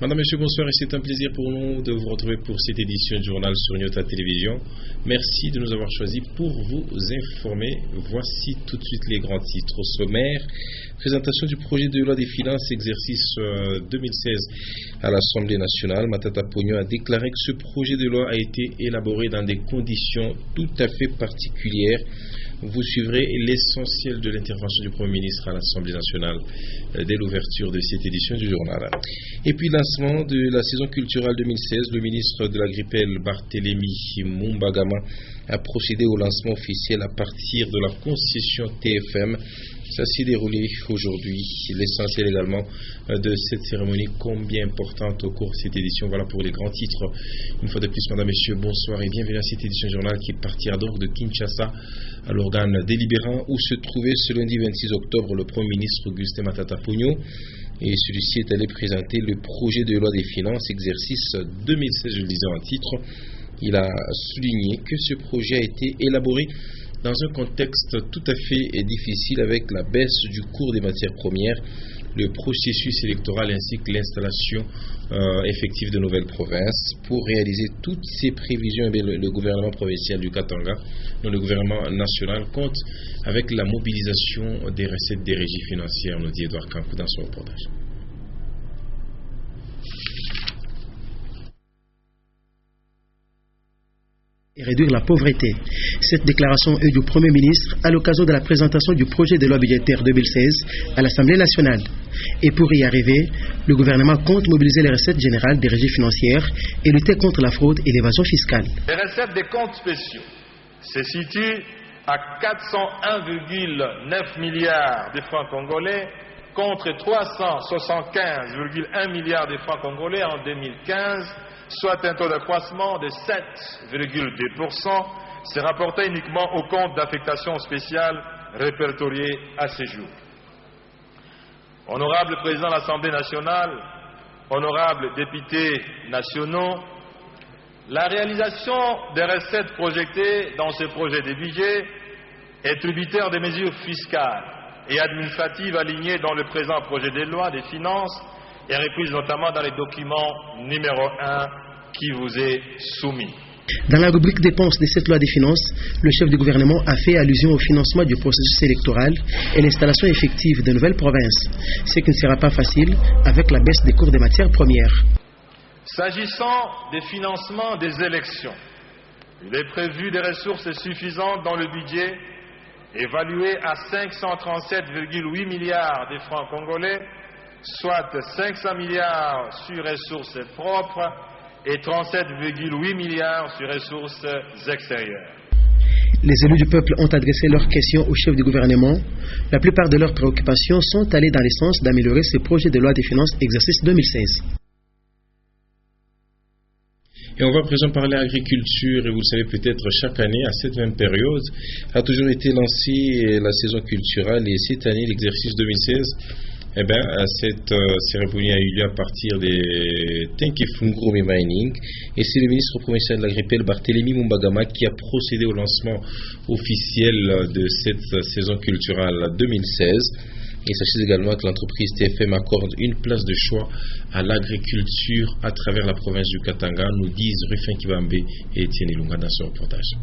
Madame, Monsieur, bonsoir et c'est un plaisir pour nous de vous retrouver pour cette édition du journal sur Nyota Télévision. Merci de nous avoir choisis pour vous informer. Voici tout de suite les grands titres au sommaire. Présentation du projet de loi des finances exercice 2016 à l'Assemblée nationale. Matata Pogno a déclaré que ce projet de loi a été élaboré dans des conditions tout à fait particulières. Vous suivrez l'essentiel de l'intervention du Premier ministre à l'Assemblée nationale dès l'ouverture de cette édition du journal. Et puis, lancement de la saison culturelle 2016, le ministre de l'Agrippelle, Barthélémy Mumbagama, a procédé au lancement officiel à partir de la concession TFM. Ça s'est déroulé aujourd'hui. L'essentiel également de cette cérémonie, combien importante au cours de cette édition. Voilà pour les grands titres. Une fois de plus, mesdames, messieurs, bonsoir et bienvenue à cette édition du journal qui partira donc de Kinshasa à l'organe délibérant où se trouvait ce lundi 26 octobre le Premier ministre Augustin Matata Pogno. Et celui-ci est allé présenter le projet de loi des finances exercice 2016, je le disais en titre. Il a souligné que ce projet a été élaboré dans un contexte tout à fait difficile avec la baisse du cours des matières premières, le processus électoral ainsi que l'installation effective de nouvelles provinces. Pour réaliser toutes ces prévisions, le gouvernement provincial du Katanga, dont le gouvernement national, compte avec la mobilisation des recettes des régies financières, nous dit Edouard Kankou dans son reportage. Et réduire la pauvreté. Cette déclaration est du Premier ministre à l'occasion de la présentation du projet de loi budgétaire 2016 à l'Assemblée nationale. Et pour y arriver, le gouvernement compte mobiliser les recettes générales des régies financières et lutter contre la fraude et l'évasion fiscale. Les recettes des comptes spéciaux se situent à 401,9 milliards de francs congolais contre 375,1 milliards de francs congolais en 2015, soit un taux d'accroissement de 7,2%, c'est rapporté uniquement au compte d'affectation spéciale répertorié à ce jour. Honorable Président de l'Assemblée nationale, honorables députés nationaux, la réalisation des recettes projetées dans ce projet de budget est tributaire des mesures fiscales et administratives alignées dans le présent projet de loi des finances et reprise notamment dans les documents numéro 1 qui vous est soumis. Dans la rubrique dépenses de cette loi des finances, le chef du gouvernement a fait allusion au financement du processus électoral et l'installation effective de nouvelles provinces, ce qui ne sera pas facile avec la baisse des cours des matières premières. S'agissant des financements des élections, il est prévu des ressources suffisantes dans le budget, évalué à 537,8 milliards de francs congolais, soit 500 milliards sur ressources propres et 37,8 milliards sur ressources extérieures. Les élus du peuple ont adressé leurs questions au chef du gouvernement. La plupart de leurs préoccupations sont allées dans le sens d'améliorer ce projet de loi des finances exercice 2016. Et on va à présent parler agriculture, et vous le savez peut-être, chaque année, à cette même période, a toujours été lancée la saison culturelle, et cette année, l'exercice 2016, cette cérémonie a eu lieu à partir des Tenkefungurumi Mining, et c'est le ministre provincial de l'Agrippelle, Barthélémy Mumbagama, qui a procédé au lancement officiel de cette saison culturelle 2016. Il s'agit également que l'entreprise TFM accorde une place de choix à l'agriculture à travers la province du Katanga, nous disent Rufin Kibambe et Etienne Ilunga dans ce reportage.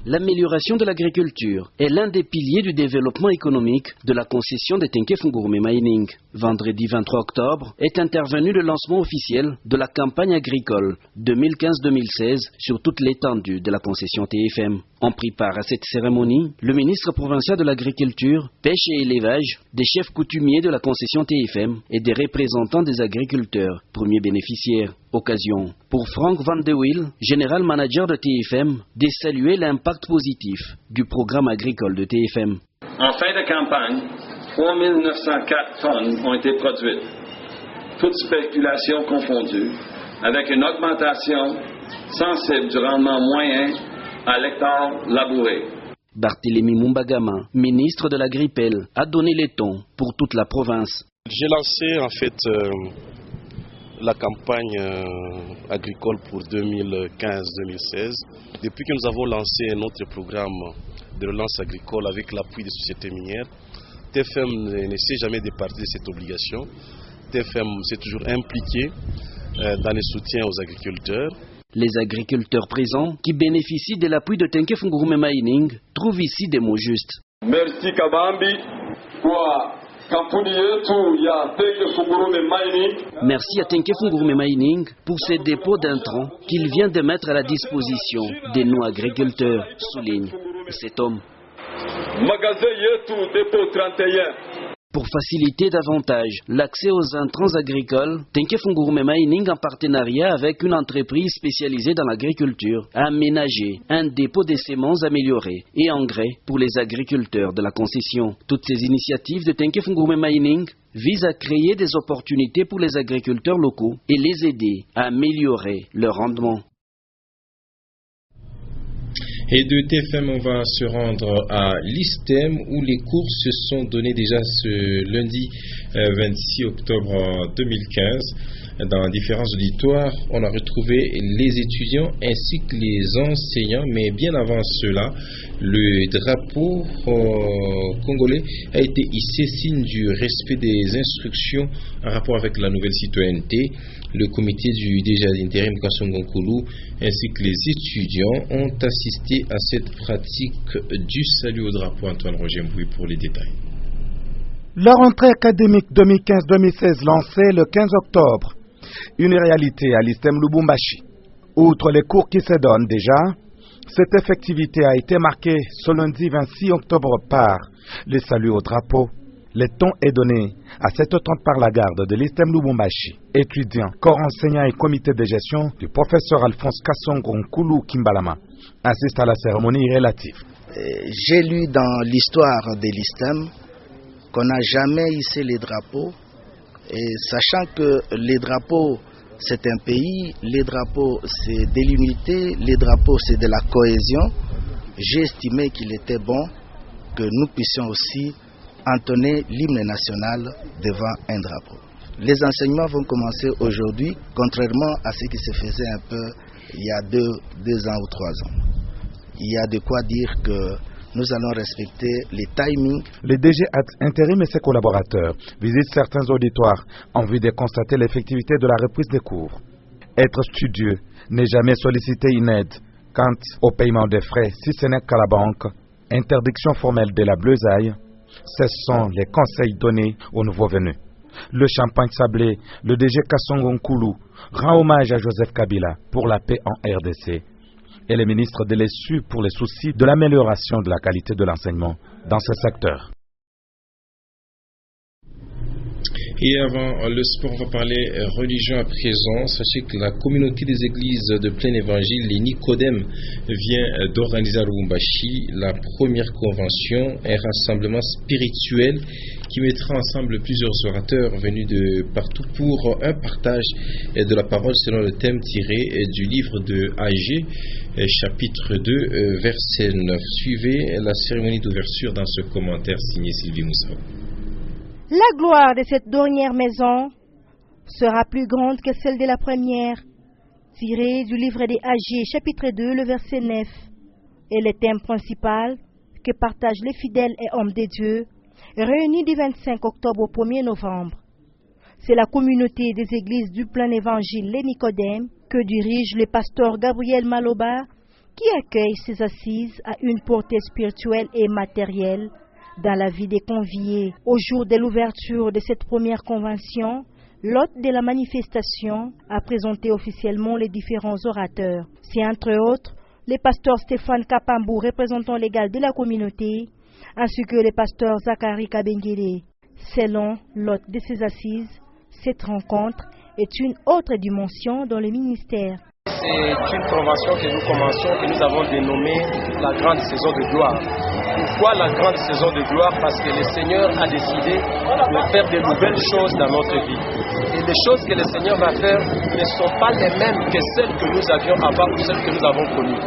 L'amélioration de l'agriculture est l'un des piliers du développement économique de la concession de Tenkefungurumi Mining. Vendredi 23 octobre est intervenu le lancement officiel de la campagne agricole 2015-2016 sur toute l'étendue de la concession TFM. On prit part à cette cérémonie le ministre provincial de l'Agriculture, Pêche et Élevage, des chefs coutumiers de la concession TFM et des représentants des agriculteurs, premiers bénéficiaires. Occasion pour Frank Van de Wiel, général manager de TFM, de saluer l'impact positif du programme agricole de TFM. En fin de campagne, 3904 tonnes ont été produites, toutes spéculations confondues, avec une augmentation sensible du rendement moyen à l'hectare labouré. Barthélémy Mumbagama, ministre de l'Agrippelle, a donné les tons pour toute la province. J'ai lancé en fait la campagne agricole pour 2015-2016. Depuis que nous avons lancé notre programme de relance agricole avec l'appui des sociétés minières, TFM ne s'est jamais départi de cette obligation. DTFM s'est toujours impliqué dans les soutiens aux agriculteurs. Les agriculteurs présents, qui bénéficient de l'appui de Tenke Fungurume Mining, trouvent ici des mots justes. Merci Kabambi. Merci à Tenke Fungurume Mining pour ces dépôts d'intrants qu'il vient de mettre à la disposition de nos agriculteurs, souligne cet homme. Magasin Yetu, dépôt 31. Pour faciliter davantage l'accès aux intrants agricoles, Tenke Fungurume Mining, en partenariat avec une entreprise spécialisée dans l'agriculture, a aménagé un dépôt de semences améliorées et engrais pour les agriculteurs de la concession. Toutes ces initiatives de Tenke Fungurume Mining visent à créer des opportunités pour les agriculteurs locaux et les aider à améliorer leur rendement. Et de TFM, on va se rendre à l'ISTEM où les cours se sont donnés déjà ce lundi 26 octobre 2015. Dans différents auditoires, on a retrouvé les étudiants ainsi que les enseignants, mais bien avant cela, le drapeau congolais a été hissé, signe du respect des instructions en rapport avec la nouvelle citoyenneté. Le comité du DG d'intérim Kasongo Nkulu ainsi que les étudiants ont assisté à cette pratique du salut au drapeau. Antoine Roger Mbouy pour les détails. La rentrée académique 2015-2016 lancée le 15 octobre. Une réalité à l'ISTEM Lubumbashi. Outre les cours qui se donnent déjà, cette effectivité a été marquée ce lundi 26 octobre par le salut au drapeau. Le ton est donné à 7h30 par la garde de l'ISTEM Lubumbashi. Étudiants, corps enseignants et comité de gestion du professeur Alphonse Kasongo Nkulu Kimbalama assistent à la cérémonie relative. J'ai lu dans l'histoire de l'ISTEM qu'on n'a jamais hissé les drapeaux. Et sachant que les drapeaux, c'est un pays, les drapeaux, c'est de l'unité, les drapeaux, c'est de la cohésion, j'ai estimé qu'il était bon que nous puissions aussi entonner l'hymne national devant un drapeau. Les enseignements vont commencer aujourd'hui, contrairement à ce qui se faisait un peu il y a 2 ans ou 3 ans. Il y a de quoi dire que nous allons respecter les timings. Le DG intérim et ses collaborateurs visitent certains auditoires en vue de constater l'effectivité de la reprise des cours. Être studieux, ne jamais solliciter une aide quant au paiement des frais si ce n'est qu'à la banque, interdiction formelle de la bleusaille, ce sont les conseils donnés aux nouveaux venus. Le champagne sablé, le DG Kasongo Nkulu rend hommage à Joseph Kabila pour la paix en RDC. Et le ministre de l'ESU pour les soucis de l'amélioration de la qualité de l'enseignement dans ce secteur. Et avant le sport, on va parler religion à présent. Sachez que la communauté des églises de plein évangile, les Nicodèmes, vient d'organiser à Lubumbashi la première convention, un rassemblement spirituel qui mettra ensemble plusieurs orateurs venus de partout pour un partage de la parole selon le thème tiré du livre de Agé, chapitre 2, verset 9. Suivez la cérémonie d'ouverture dans ce commentaire signé Sylvie Moussao. La gloire de cette dernière maison sera plus grande que celle de la première, tiré du livre des Agé, chapitre 2, le verset 9. Et le thème principal que partagent les fidèles et hommes de Dieu, réunis du 25 octobre au 1er novembre. C'est la communauté des églises du plein évangile, les Nicodèmes, que dirige le pasteur Gabriel Maloba, qui accueille ses assises à une portée spirituelle et matérielle dans la vie des conviés. Au jour de l'ouverture de cette première convention, l'hôte de la manifestation a présenté officiellement les différents orateurs. C'est entre autres le pasteur Stéphane Kapambou, représentant légal de la communauté, ainsi que le pasteur Zachary Kabengele. Selon l'hôte de ces assises, cette rencontre est une autre dimension dans le ministère. C'est une convention que nous commençons, que nous avons dénommée la grande saison de gloire. Pourquoi la grande saison de gloire? Parce que le Seigneur a décidé de faire de nouvelles choses dans notre vie. Et les choses que le Seigneur va faire ne sont pas les mêmes que celles que nous avions avant ou celles que nous avons connues.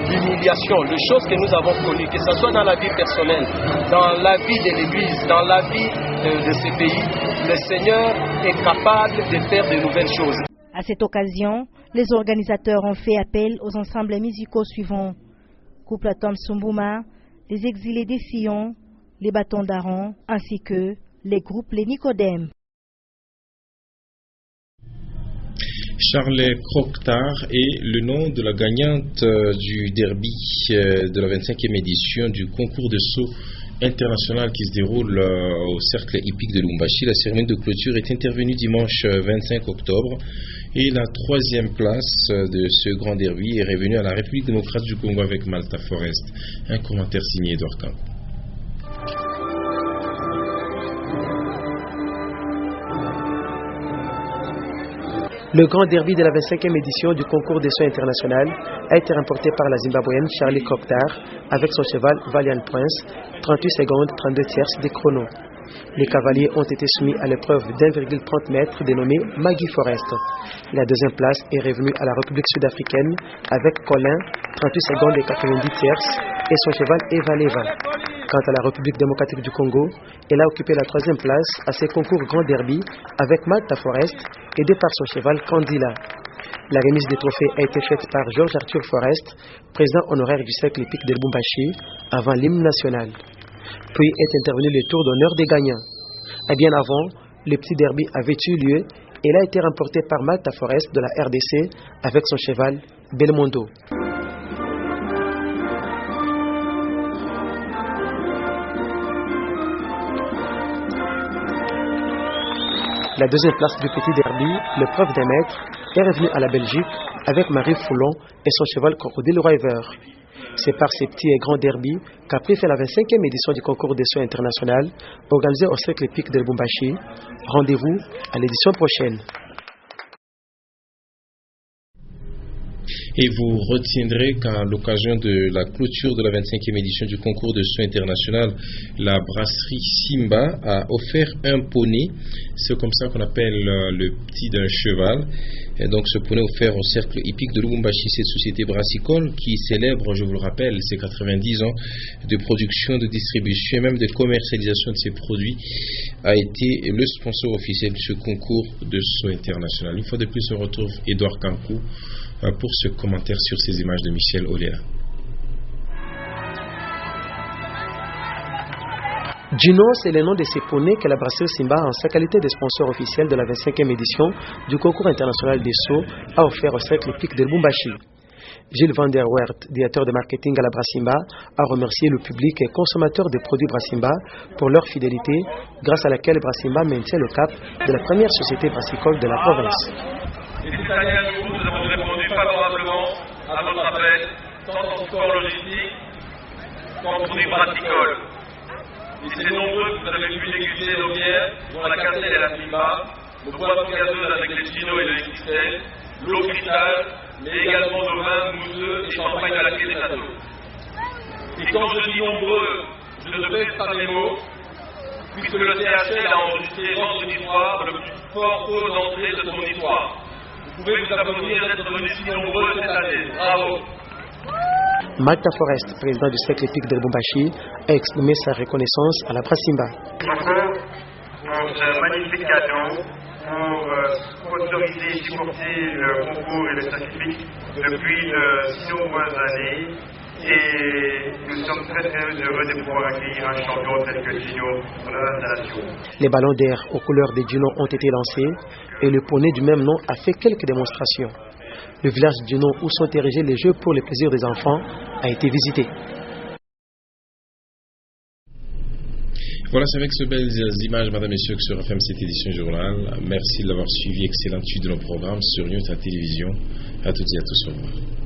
L'humiliation, les choses que nous avons connues, que ce soit dans la vie personnelle, dans la vie de l'Église, dans la vie de ces pays, le Seigneur est capable de faire de nouvelles choses. À cette occasion, les organisateurs ont fait appel aux ensembles musicaux suivants: Couple Tom Sumbouma, les Exilés des Sillons, les Bâtons d'Aaron, ainsi que les groupes Les Nicodèmes. Charles Croquetard est le nom de la gagnante du derby de la 25e édition du concours de saut international qui se déroule au cercle hippique de Lubumbashi. La cérémonie de clôture est intervenue dimanche 25 octobre et la 3e place de ce grand derby est revenue à la République démocratique du Congo avec Malta Forest. Un commentaire signé Edouard Camp. Le grand derby de la 25e édition du concours des sauts international a été remporté par la Zimbabwéenne Charlie Croquetard avec son cheval Valiant Prince, 38 secondes 32 tierces des chronos. Les cavaliers ont été soumis à l'épreuve d'1,30 m dénommée Maggie Forest. La 2e place est revenue à la République sud-africaine avec Colin, 38 secondes et 90 tierces, et son cheval Eva Leva. Quant à la République démocratique du Congo, elle a occupé la 3e place à ses concours Grand Derby avec Malta Forest, aidé par son cheval Candila. La remise des trophées a été faite par Georges Arthur Forest, président honoraire du cercle hippique de Lubumbashi, avant l'hymne national. Puis est intervenu le tour d'honneur des gagnants. Et bien avant, le petit derby avait eu lieu et il a été remporté par Malta Forest de la RDC avec son cheval Belmondo. La 2e place du petit derby, l'épreuve d'un mètre, est revenue à la Belgique avec Marie Foulon et son cheval Crocodile River. C'est par ces petits et grands derbies qu'a pris fait la 25e édition du concours des sauts international organisé au cercle hippique de Lubumbashi. Rendez-vous à l'édition prochaine. Et vous retiendrez qu'à l'occasion de la clôture de la 25e édition du concours de saut international, la brasserie Simba a offert un poney. C'est comme ça qu'on appelle le petit d'un cheval. Et donc ce poney offert au cercle hippique de Lubumbashi, cette société brassicole qui célèbre, je vous le rappelle, ses 90 ans de production, de distribution et même de commercialisation de ses produits, a été le sponsor officiel de ce concours de saut international. Une fois de plus, on retrouve Edouard Kankou pour ce commentaire sur ces images de Michel Oléa. Juno, c'est le nom de ces poneys que la brasserie Simba, en sa qualité de sponsor officiel de la 25e édition du concours international des sauts, a offert au cercle hippique de Lubumbashi. Gilles Van der Weert, directeur de marketing à la Brassimba, a remercié le public et consommateurs des produits Brassimba pour leur fidélité, grâce à laquelle Brassimba maintient le cap de la première société brassicole de la province. Et cette année à nouveau, nous avons répondu favorablement à votre appel, tant en support logistique qu'en produits brassicoles. Et c'est nombreux que vous avez pu déguster nos bières, dont la Casselle et la Simba, nos boissons gazeuses avec les Gino et le XXL, l'eau cristal, mais également nos vins mousseux et champagne à la quai des châteaux. Et quand je dis nombreux, je ne pèse pas mes mots, puisque le CHL a enregistré vendredi soir le plus fort taux d'entrée de son histoire. Vous pouvez vous applaudir d'être venus si nombreux cette année. Bravo. Malta Forest, président du cercle hippique de Lubumbashi, a exprimé sa reconnaissance à la Brassimba. Pour ce magnifique cadeau, pour autoriser et supporter le concours et le cercle hippique depuis de si nombreuses années. Et nous sommes très heureux de pouvoir accueillir un champion tel que Gino dans l'installation. Les ballons d'air aux couleurs des Gino ont été lancés et le poney du même nom a fait quelques démonstrations. Le village de Gino où sont érigés les jeux pour le plaisir des enfants a été visité. Voilà, c'est avec ces belles images, madame et messieurs, que se referme cette édition journal. Merci de l'avoir suivi. Excellente suite de nos programmes sur Newta Télévision. À toutes et à tous, au revoir.